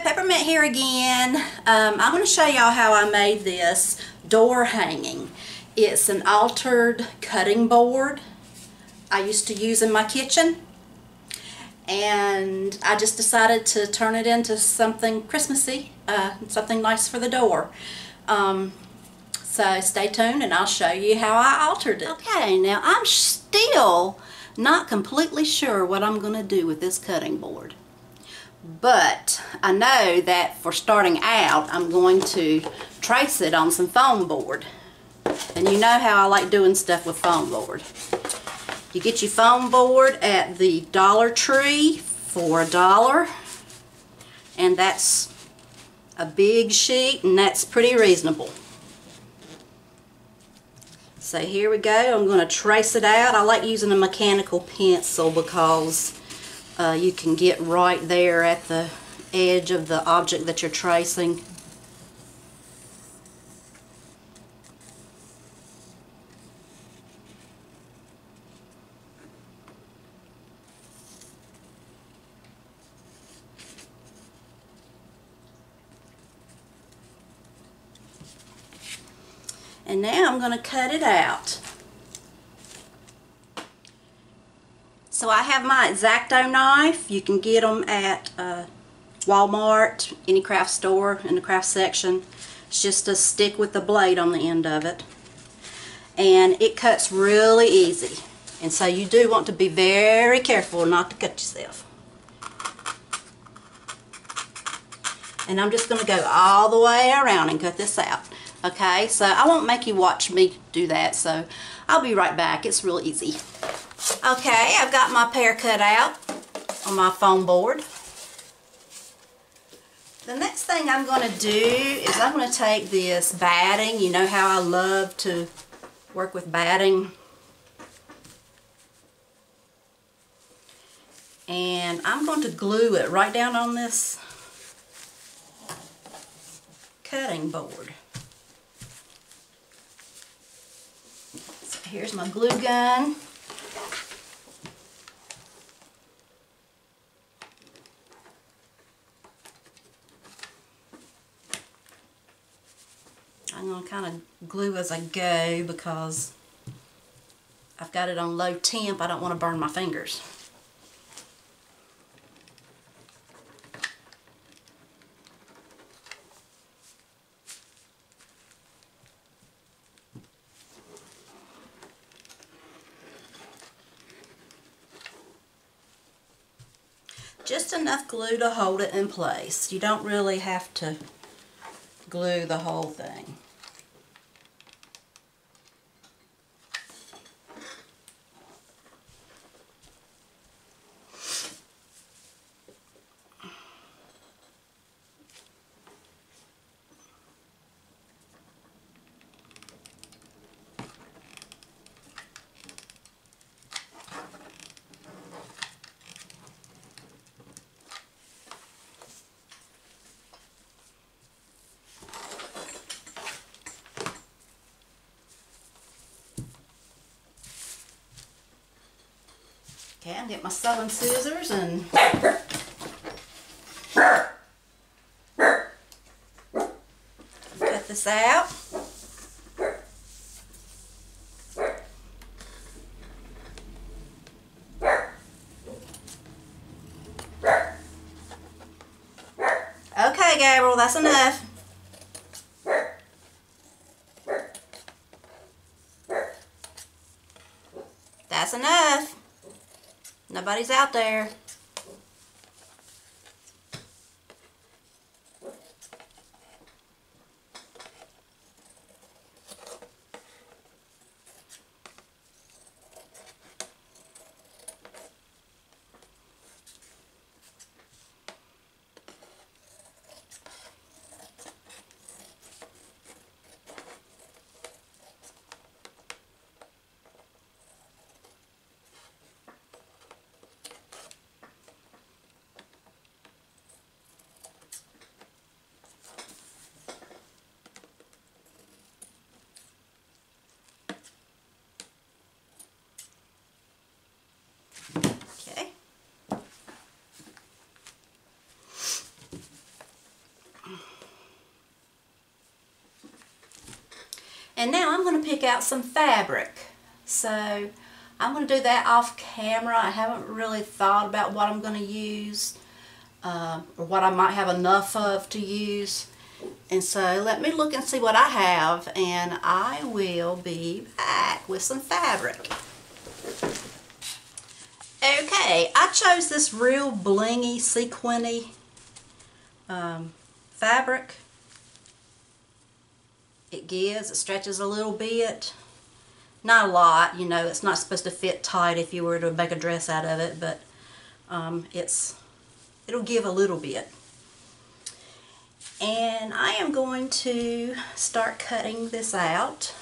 Peppermint here again. I'm going to show y'all how I made this door hanging. It's an altered cutting board I used to use in my kitchen, and I just decided to turn it into something Christmassy, something nice for the door. So stay tuned and I'll show you how I altered it. Okay, now I'm still not completely sure what I'm going to do with this cutting board. But I know that for starting out, I'm going to trace it on some foam board. And you know how I like doing stuff with foam board. You get your foam board at the Dollar Tree for $1. And that's a big sheet, and that's pretty reasonable. So here we go. I'm going to trace it out. I like using a mechanical pencil because you can get right there at the edge of the object that you're tracing. And now I'm going to cut it out. So I have my X-Acto knife. You can get them at Walmart, any craft store in the craft section. It's just a stick with the blade on the end of it. And it cuts really easy. And so you do want to be very careful not to cut yourself. And I'm just going to go all the way around and cut this out. Okay, so I won't make you watch me do that, so I'll be right back. It's real easy. Okay, I've got my pear cut out on my foam board. The next thing I'm going to do is I'm going to take this batting. You know how I love to work with batting. And I'm going to glue it right down on this cutting board. So here's my glue gun. I'm going to kind of glue as I go because I've got it on low temp. I don't want to burn my fingers. Just enough glue to hold it in place. You don't really have to glue the whole thing. Okay, I'll get my sewing scissors and cut this out. Okay, Gabriel, that's enough. That's enough. Nobody's out there. And now I'm going to pick out some fabric. So I'm going to do that off camera. I haven't really thought about what I'm going to use or what I might have enough of to use. And so let me look and see what I have, and I will be back with some fabric. Okay, I chose this real blingy, sequiny fabric. It stretches a little bit. Not a lot, you know, it's not supposed to fit tight if you were to make a dress out of it, but it'll give a little bit. And I am going to start cutting this out.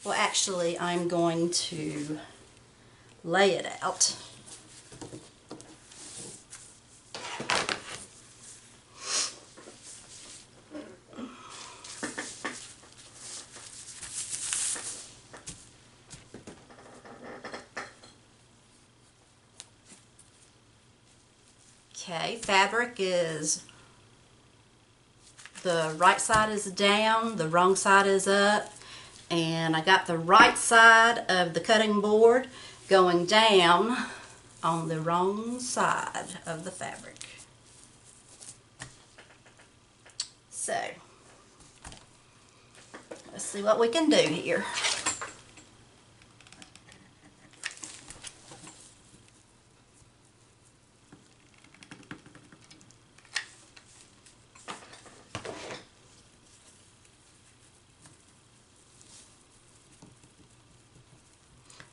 Well, actually, I'm going to lay it out. Okay, fabric is, the right side is down, the wrong side is up, and I got the right side of the cutting board going down on the wrong side of the fabric. So, let's see what we can do here.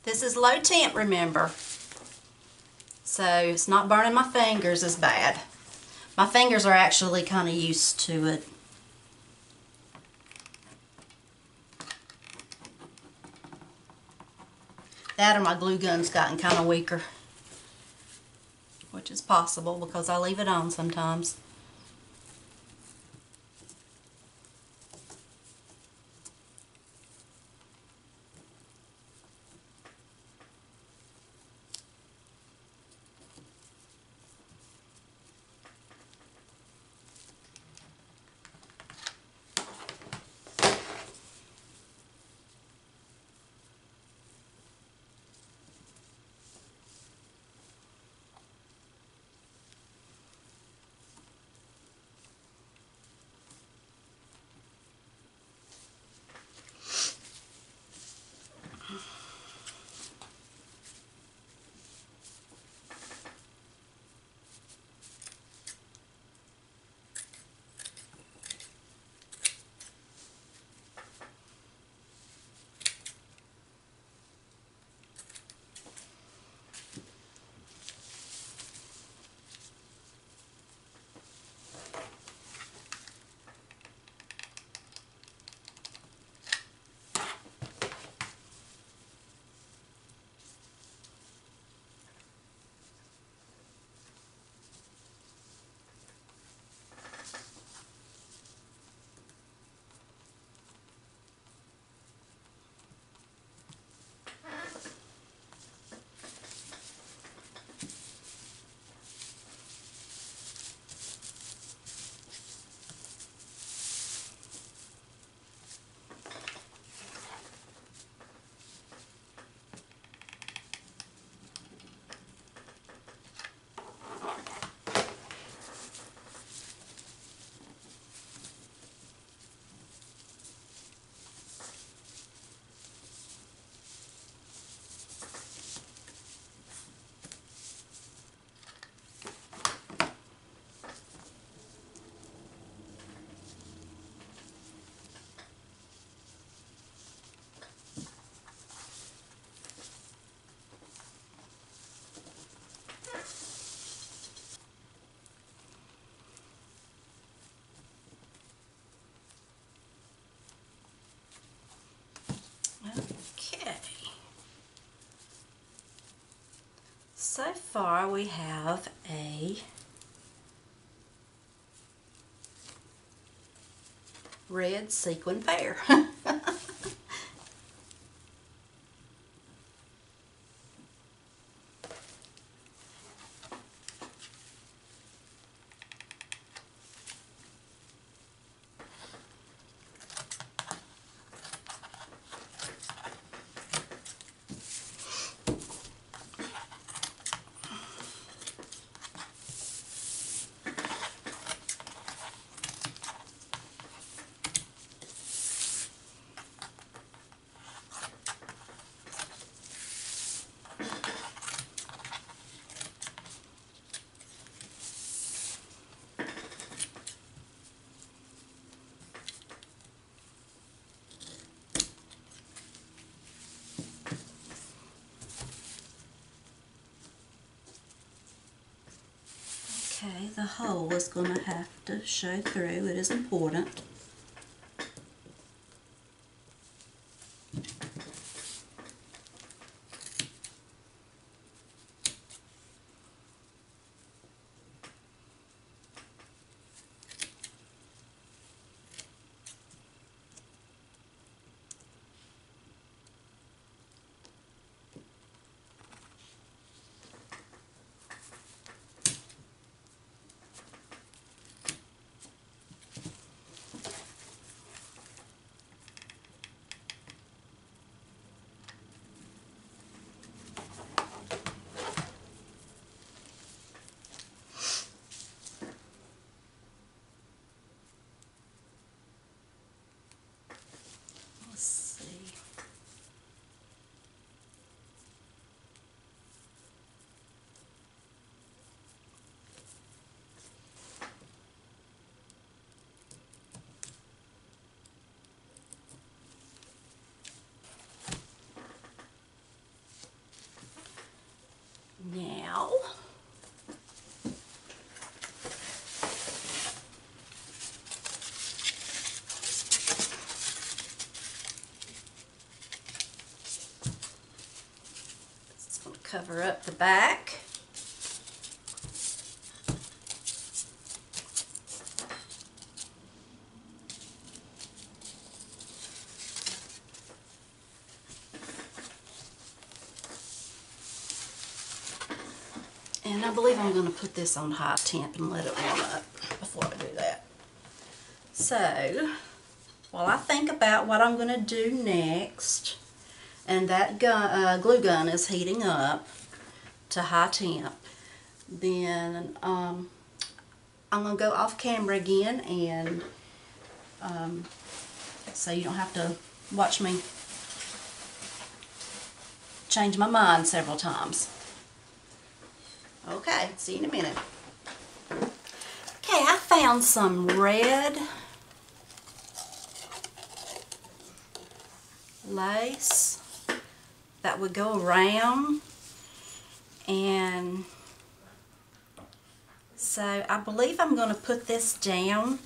This is low temp, remember, so it's not burning my fingers as bad. My fingers are actually kind of used to it. That or my glue gun's gotten kind of weaker, which is possible because I leave it on sometimes. Okay. So far we have a red sequin pear. Okay, the hole is going to have to show through. It is important. Let's see. Now, it's going to cover up the back. And I believe I'm going to put this on high temp and let it warm up before I do that. So, while I think about what I'm going to do next, and that glue gun is heating up to high temp, then I'm going to go off camera again, and so you don't have to watch me change my mind several times. Okay, see you in a minute. Okay, I found some red lace that would go around, and so I believe I'm going to put this down.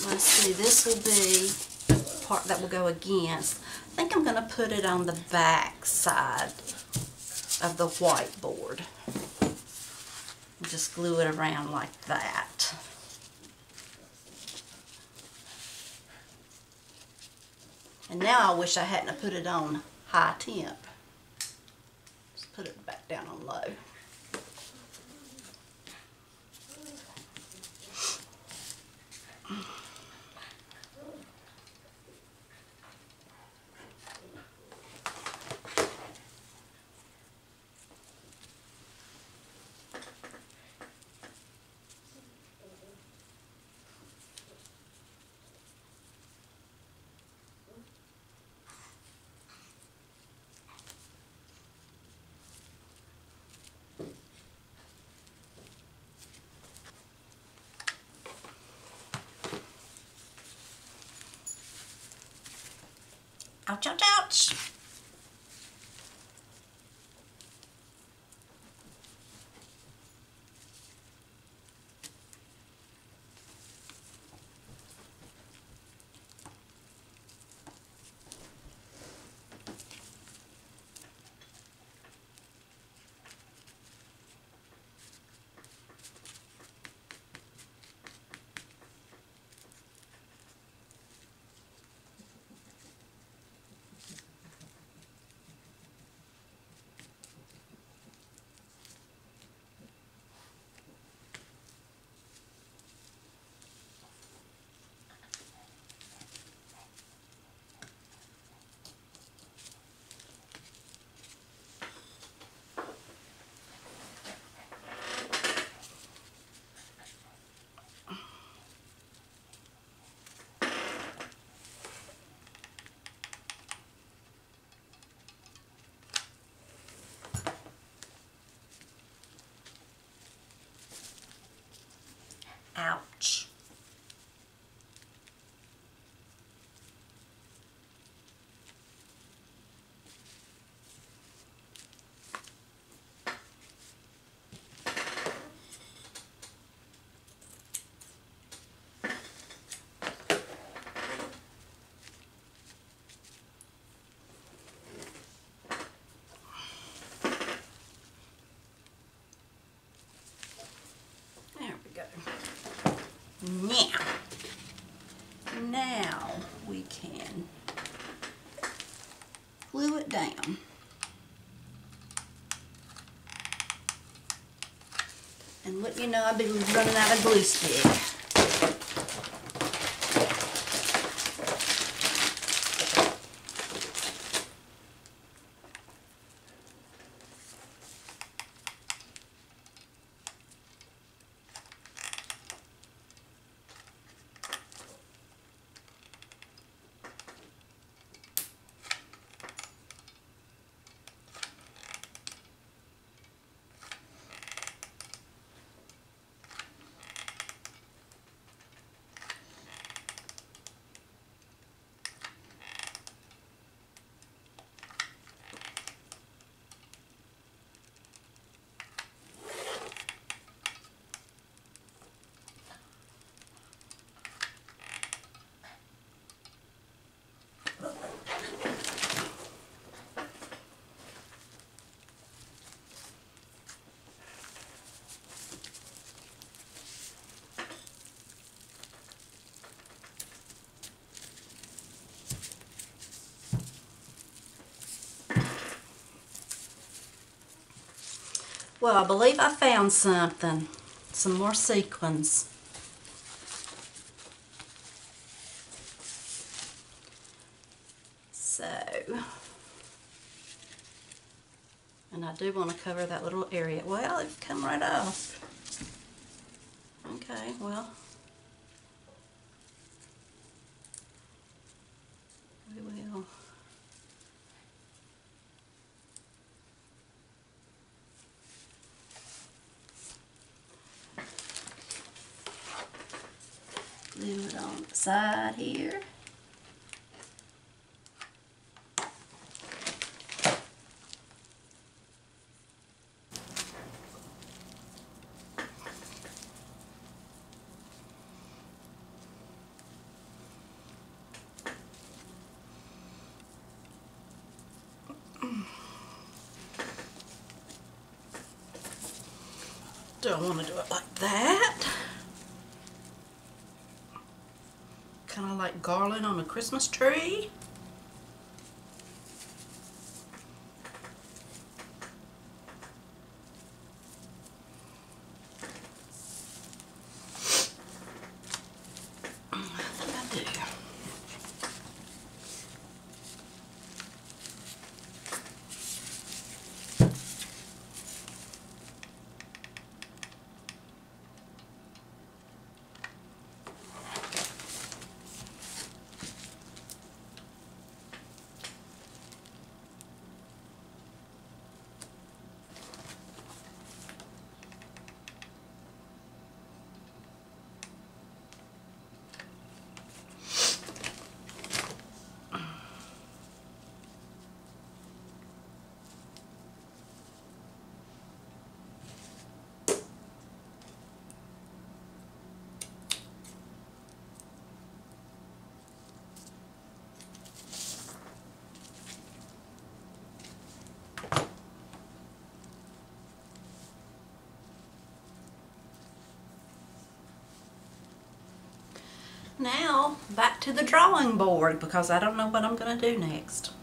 Let's see, this will be the part that will go against. I think I'm going to put it on the back side of the whiteboard. Just glue it around like that. And now I wish I hadn't put it on high temp. Just put it back down on low. Ouch, ouch, ouch. now we can glue it down. And what you know, I've been running out of glue stick. Well, I believe I found something. Some more sequins. So, and I do want to cover that little area. Well, it's come right off. Okay, well, we will. Glue it on the side here. Don't want to do it like that. Kind of like garland on a Christmas tree. I think I do. Now, back to the drawing board because I don't know what I'm going to do next.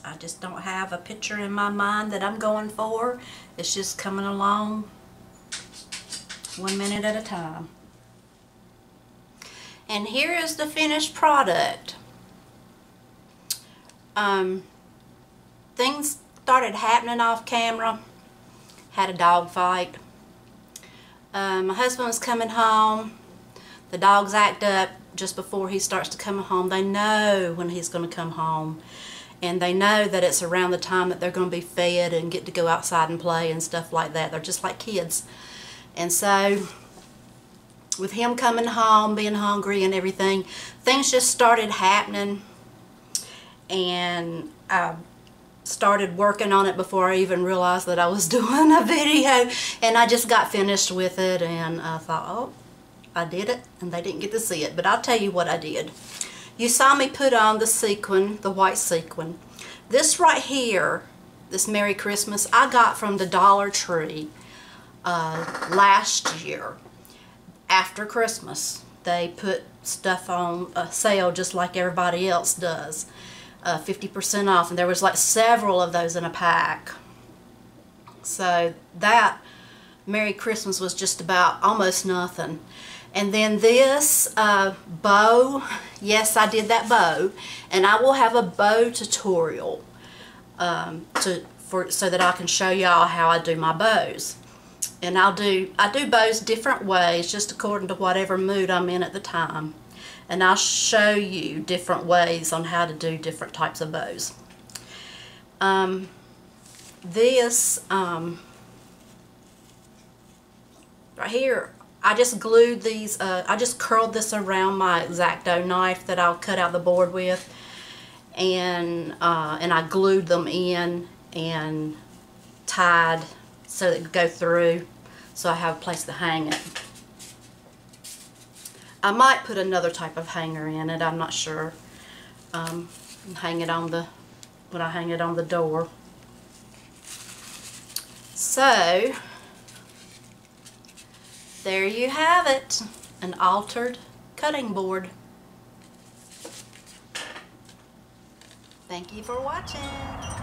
I just don't have a picture in my mind that I'm going for. It's just coming along 1 minute at a time. And here is the finished product. Things started happening off camera. Had a dog fight. My husband was coming home. The dogs act up just before he starts to come home. They know when he's going to come home. And they know that it's around the time that they're going to be fed and get to go outside and play and stuff like that. They're just like kids. And so, with him coming home, being hungry and everything, things just started happening. And I started working on it before I even realized that I was doing a video. And I just got finished with it and I thought, oh, I did it, and they didn't get to see it, but I'll tell you what I did. You saw me put on the sequin, the white sequin. This right here, this Merry Christmas, I got from the Dollar Tree last year after Christmas. they put stuff on sale just like everybody else does. 50% off, and there was like several of those in a pack. So that Merry Christmas was just about almost nothing. And then this bow, yes, I did that bow, and I will have a bow tutorial so that I can show y'all how I do my bows. And I do bows different ways, just according to whatever mood I'm in at the time. And I'll show you different ways on how to do different types of bows. This right here, I just glued these, I just curled this around my X-Acto knife that I'll cut out the board with, and I glued them in and tied so that it could go through, so I have a place to hang it. I might put another type of hanger in it, I'm not sure. Hang it on when I hang it on the door. So there you have it, an altered cutting board. Thank you for watching.